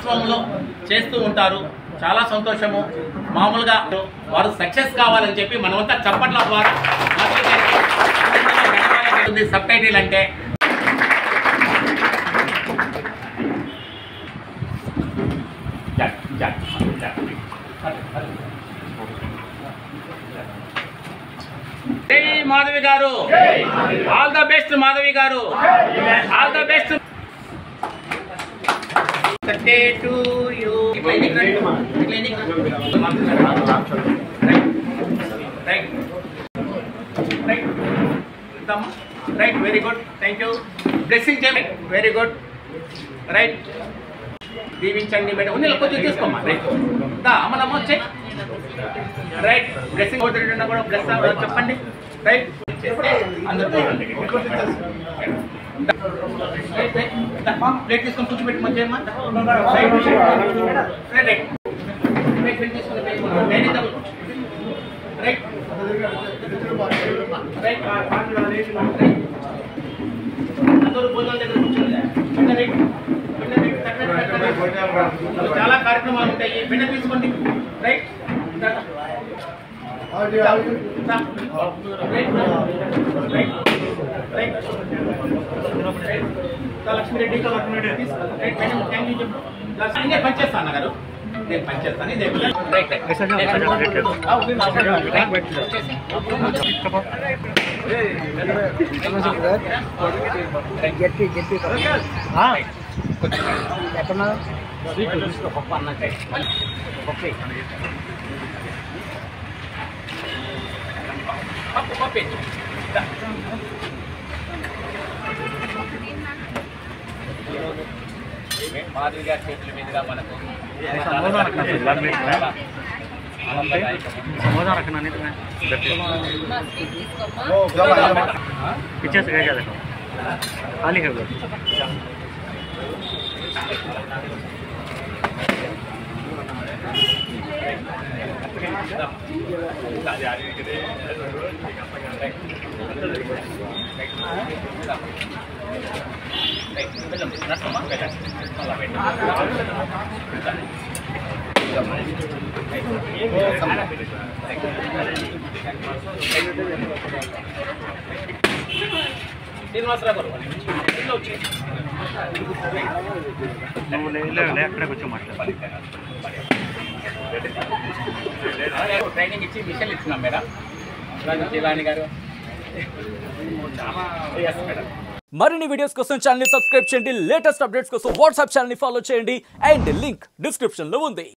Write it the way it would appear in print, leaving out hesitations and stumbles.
వారోత్సవంలో చేస్తూ ఉంటారు. చాలా సంతోషము. మామూలుగా వారు సక్సెస్ కావాలని చెప్పి మనమంతా చప్పట్ల ద్వారా సబ్ టైటిల్ అంటే జై మాధవి గారు, ఆల్ ద బెస్ట్ మాధవి గారు, all the best. Right, very good, thank you. Blessing చేయండి, వెరీ గుడ్, రైట్. దీవించండి మేడం, ఉంది కొంచెం తీసుకోమ్మా. రైట్, అమ్మనమ్మ వచ్చాయి. రైట్, బ్లెస్సింగ్ అవుతున్నా కూడా బ్లెస్ చెప్పండి. రైట్, అందరూ ప్లేట్ తీసుకొని కూర్చోబెట్టి మంచి రైట్. అందరూ భోజనాల దగ్గర కూర్చోండి. చాలా కార్యక్రమాలు ఉంటాయి, బిడ్డ తీసుకోండి. రైట్, లక్ష్మీరెడ్డి నేను పనిచేస్తాను అన్నగారు, నేను పనిచేస్తాను. ఇదే పప్పు అన్నట్టే పప్పు మాధవి గారి చేతుల మీదుగా మనకు శ్రీనివాసరావు గారు అక్కడికి వచ్చి మాట్లాడాలి. ట్రైనింగ్ ఇచ్చి మిషన్ ఇస్తున్నాం మేడం. శివాని గారు మరిన్ని వీడియోస్ కోసం ఛానల్ ని సబ్స్క్రైబ్ చేయండి. లేటెస్ట్ అప్డేట్స్ కోసం వాట్సాప్ ఛానల్ ని ఫాలో చేయండి. అండ్ లింక్ డిస్క్రిప్షన్ లో ఉంది.